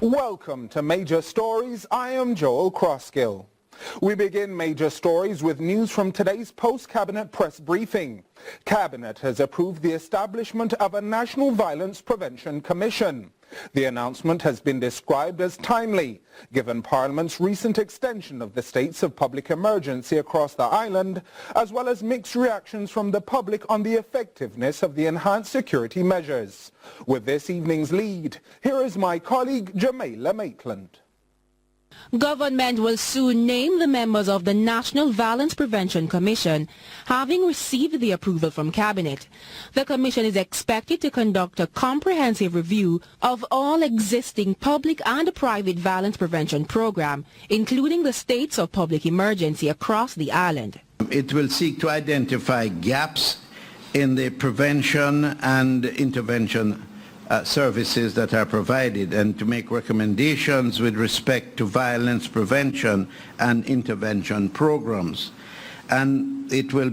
Welcome to Major Stories. I am Joel Crosskill. We begin Major Stories with news from today's post-Cabinet press briefing. Cabinet has approved the establishment of a National Violence Prevention Commission. The announcement has been described as timely, given Parliament's recent extension of the states of public emergency across the island, as well as mixed reactions from the public on the effectiveness of the enhanced security measures. With this evening's lead, here is my colleague Jamaica Maitland. Government will soon name the members of the National Violence Prevention Commission, having received the approval from Cabinet. The Commission is expected to conduct a comprehensive review of all existing public and private violence prevention programs, including the states of public emergency across the island. It will seek to identify gaps in the prevention and intervention services that are provided and to make recommendations with respect to violence prevention and intervention programs. And it will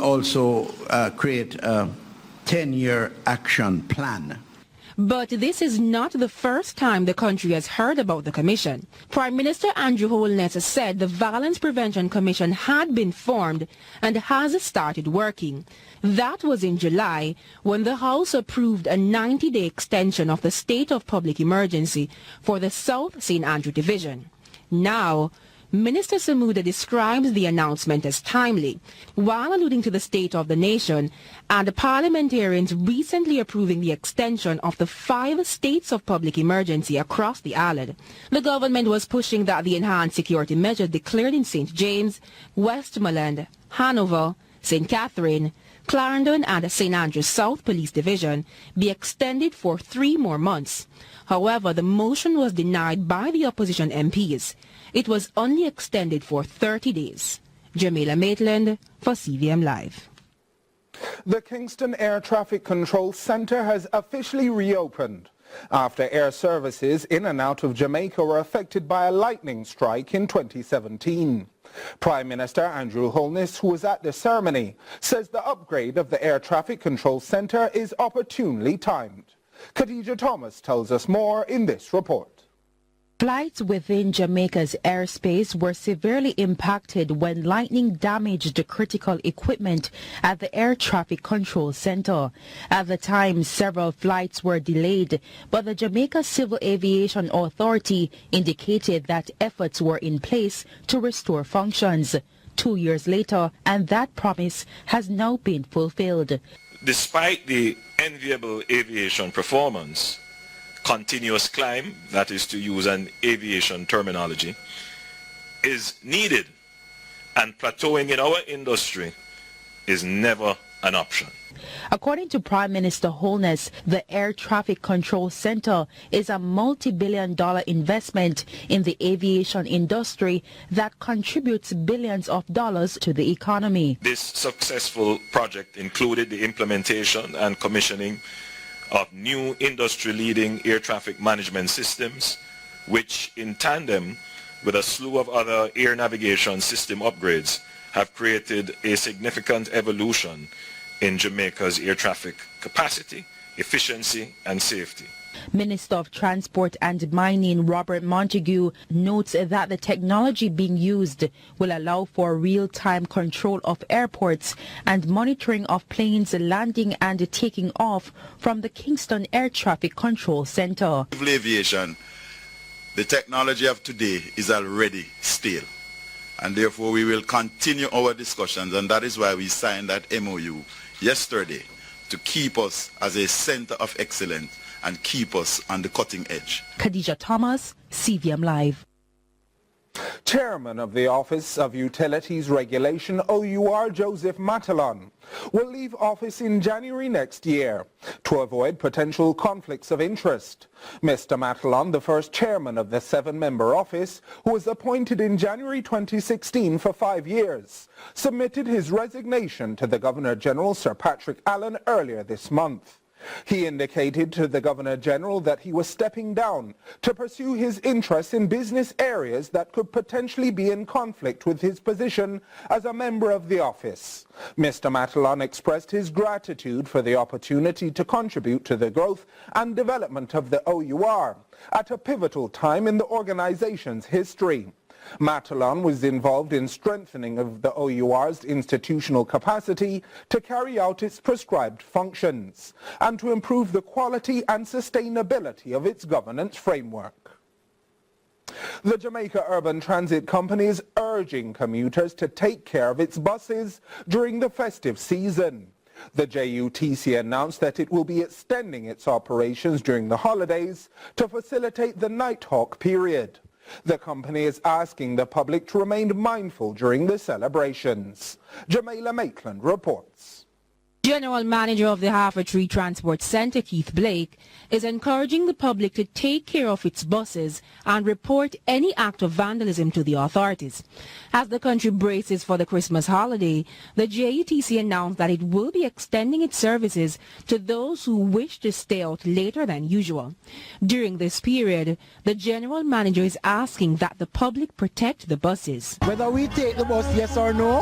also create a 10-year action plan. But this is not the first time the country has heard about the commission. Prime Minister Andrew Holness said the Violence Prevention Commission had been formed and has started working. That was in July, when the House approved a 90-day extension of the state of public emergency for the South St. Andrew Division. Now, Minister Samuda describes the announcement as timely, while alluding to the state of the nation and the parliamentarians recently approving the extension of the 5 states of public emergency across the island. The government was pushing that the enhanced security measures declared in St. James, Westmoreland, Hanover, St. Catherine, Clarendon and St. Andrews South Police Division be extended for 3 more months. However, the motion was denied by the opposition MPs. It was only extended for 30 days. Jamaica Maitland for CVM Live. The Kingston Air Traffic Control Center has officially reopened after air services in and out of Jamaica were affected by a lightning strike in 2017. Prime Minister Andrew Holness, who was at the ceremony, says the upgrade of the Air Traffic Control Center is opportunely timed. Khadija Thomas tells us more in this report. Flights within Jamaica's airspace were severely impacted when lightning damaged the critical equipment at the Air Traffic Control Center. At the time, several flights were delayed, but the Jamaica Civil Aviation Authority indicated that efforts were in place to restore functions. 2 years later, and that promise has now been fulfilled. Despite the enviable aviation performance, continuous climb, that is to use an aviation terminology, is needed, and plateauing in our industry is never an option. According to Prime Minister Holness, the Air Traffic Control Center is a multi-billion-dollar investment in the aviation industry that contributes billions of dollars to the economy. This successful project included the implementation and commissioning of new industry-leading air traffic management systems, which in tandem with a slew of other air navigation system upgrades have created a significant evolution in Jamaica's air traffic capacity, efficiency and safety. Minister of Transport and Mining Robert Montague notes that the technology being used will allow for real-time control of airports and monitoring of planes landing and taking off from the Kingston Air Traffic Control Center. Civil aviation, the technology of today is already stale, and therefore we will continue our discussions, and that is why we signed that MOU yesterday to keep us as a center of excellence and keep us on the cutting edge. Khadija Thomas, CVM Live. Chairman of the Office of Utilities Regulation, OUR, Joseph Matalon, will leave office in January next year to avoid potential conflicts of interest. Mr. Matalon, the first chairman of the 7-member office, who was appointed in January 2016 for 5 years, submitted his resignation to the Governor-General Sir Patrick Allen earlier this month. He indicated to the Governor-General that he was stepping down to pursue his interests in business areas that could potentially be in conflict with his position as a member of the office. Mr. Matalan expressed his gratitude for the opportunity to contribute to the growth and development of the OUR at a pivotal time in the organization's history. Matalan was involved in strengthening of the OUR's institutional capacity to carry out its prescribed functions and to improve the quality and sustainability of its governance framework. The Jamaica Urban Transit Company is urging commuters to take care of its buses during the festive season. The JUTC announced that it will be extending its operations during the holidays to facilitate the Nighthawk period. The company is asking the public to remain mindful during the celebrations. Jamila Maitland reports. General Manager of the Half a Tree Transport Center, Keith Blake, is encouraging the public to take care of its buses and report any act of vandalism to the authorities. As the country braces for the Christmas holiday, the JUTC announced that it will be extending its services to those who wish to stay out later than usual. During this period, the General Manager is asking that the public protect the buses. Whether we take the bus, yes or no,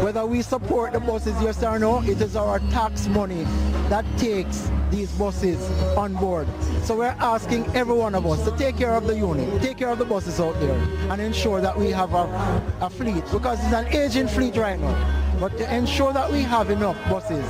whether we support the buses, yes or no, it is our tax money that takes these buses on board. So we're asking every one of us to take care of the unit, take care of the buses out there and ensure that we have a fleet, because it's an aging fleet right now, but to ensure that we have enough buses,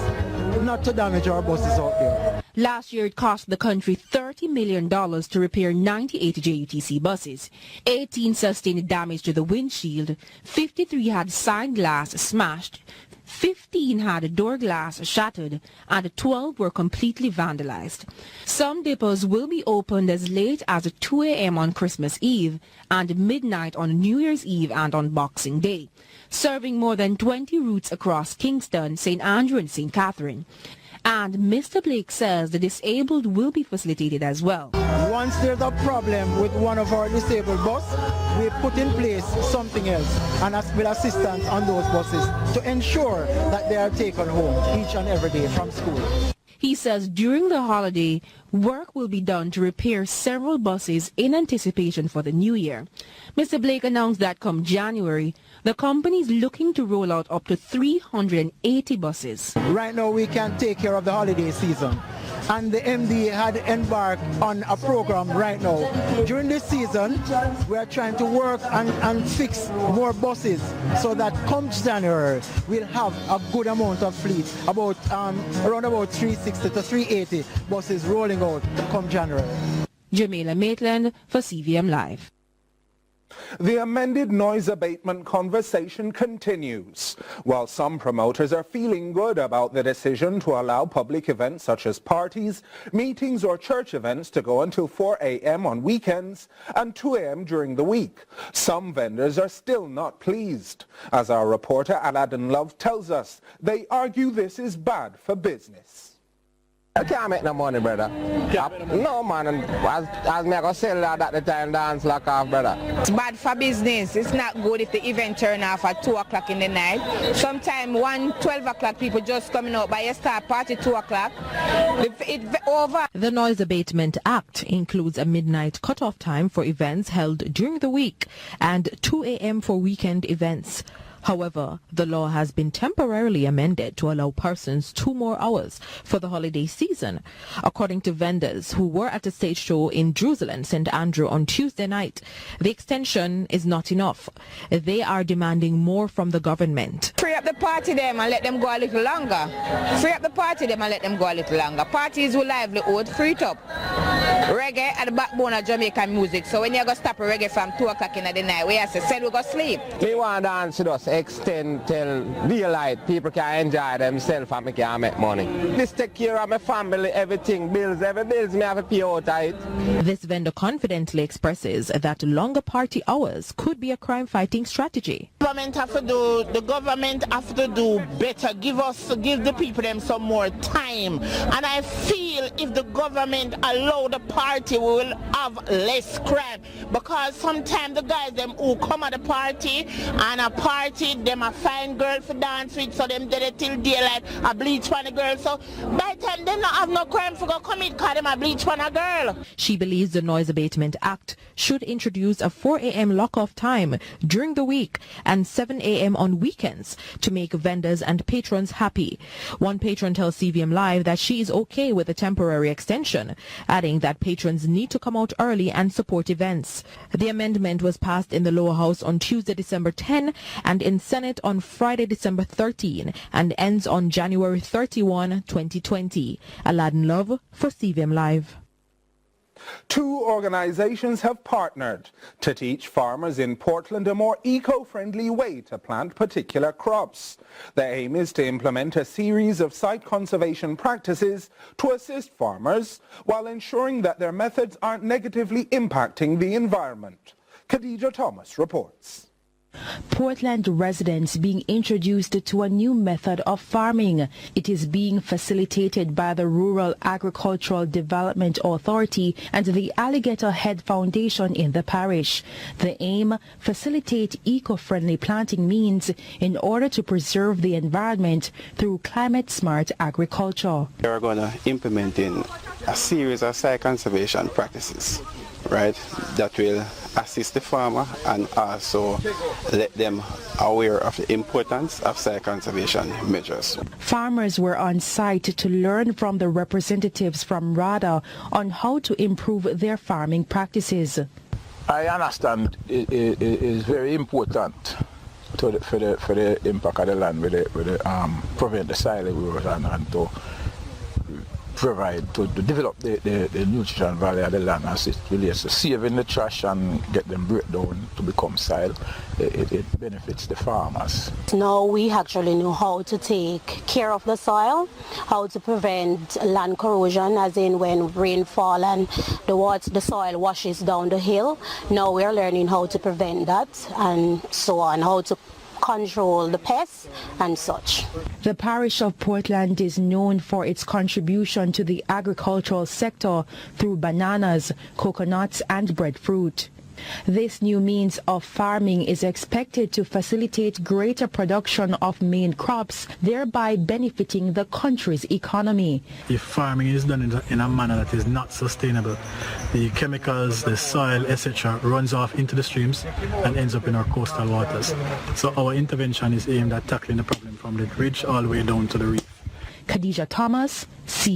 not to damage our buses out there. Last year, it cost the country $30 million to repair 98 JUTC buses. 18 sustained damage to the windshield, 53 had side glass smashed, 15 had door glass shattered, and 12 were completely vandalized. Some depots will be opened as late as 2 a.m. on Christmas Eve and midnight on New Year's Eve and on Boxing Day, serving more than 20 routes across Kingston, St. Andrew and St. Catherine. And Mr. Blake says the disabled will be facilitated as well. Once there's a problem with one of our disabled buses, we put in place something else and with assistance on those buses to ensure that they are taken home each and every day from school. He says during the holiday, work will be done to repair several buses in anticipation for the new year. Mr. Blake announced that come January, the company is looking to roll out up to 380 buses. Right now we can take care of the holiday season, and the MD had embarked on a program right now. During this season, we are trying to work and fix more buses so that come January, we'll have a good amount of fleet, about around about 360 to 380 buses rolling out come January. Jamila Maitland for CVM Live. The amended noise abatement conversation continues. While some promoters are feeling good about the decision to allow public events such as parties, meetings or church events to go until 4 a.m. on weekends and 2 a.m. during the week, some vendors are still not pleased. As our reporter Aladdin Love tells us, they argue this is bad for business. I can't make no money, brother. No, man. As me I go sell that at the time, dance lock off, brother. It's bad for business. It's not good if the event turn off at 2 o'clock in the night. Sometimes 12 o'clock people just coming out, but you start party 2 o'clock. It's over. The Noise Abatement Act includes a midnight cutoff time for events held during the week and 2 a.m. for weekend events. However, the law has been temporarily amended to allow persons 2 more hours for the holiday season. According to vendors who were at a stage show in Jerusalem, St. Andrew on Tuesday night, the extension is not enough. They are demanding more from the government. Free up the party them and let them go a little longer. Free up the party them and let them go a little longer. Parties will livelihood, free it up. Reggae at the backbone of Jamaican music. So when you go stop a reggae from 2 o'clock in the night, we have to say we go sleep. Me want to dance with us. Extend till daylight, people can enjoy themselves and me can make money. This take care of my family, everything, every bills me have to pay out of it. This vendor confidently expresses that longer party hours could be a crime-fighting strategy. The government have to do better, give the people them some more time, and I feel feel if the government allow the party, we will have less crime. Because sometimes the guys them who come at the party and a party, them a fine girl for dance with, so them did it till daylight, a bleach for the girl. So by the time they not have no crime for go commit, cause them a bleach for a girl. She believes the Noise Abatement Act should introduce a 4 a.m. lock-off time during the week and 7 a.m. on weekends to make vendors and patrons happy. One patron tells CVM Live that she is okay with the temporary extension, adding that patrons need to come out early and support events. The amendment was passed in the lower house on Tuesday, December 10 and in Senate on Friday, December 13 and ends on January 31, 2020. Aladdin Love for CVM Live. 2 organizations have partnered to teach farmers in Portland a more eco-friendly way to plant particular crops. The aim is to implement a series of site conservation practices to assist farmers while ensuring that their methods aren't negatively impacting the environment. Khadija Thomas reports. Portland residents being introduced to a new method of farming. It is being facilitated by the Rural Agricultural Development Authority and the Alligator Head Foundation in the parish. The aim, facilitate eco-friendly planting means in order to preserve the environment through climate-smart agriculture. We are going to implement a series of site conservation practices, right, that will assist the farmer and also let them aware of the importance of site conservation measures. Farmers were on site to learn from the representatives from RADA on how to improve their farming practices. I understand it is very important for the impact of the land with prevent the soil erosion and to provide to develop the nutrition value of the land as it relates to saving the trash and get them break down to become soil. It benefits the farmers. Now we actually know how to take care of the soil, how to prevent land corrosion, as in when rainfall and the soil washes down the hill. Now we're learning how to prevent that and so on, how to control the pests and such. The parish of Portland is known for its contribution to the agricultural sector through bananas, coconuts and breadfruit. This new means of farming is expected to facilitate greater production of main crops, thereby benefiting the country's economy. If farming is done in a manner that is not sustainable, the chemicals, the soil, etc. runs off into the streams and ends up in our coastal waters. So our intervention is aimed at tackling the problem from the ridge all the way down to the reef. Khadija Thomas,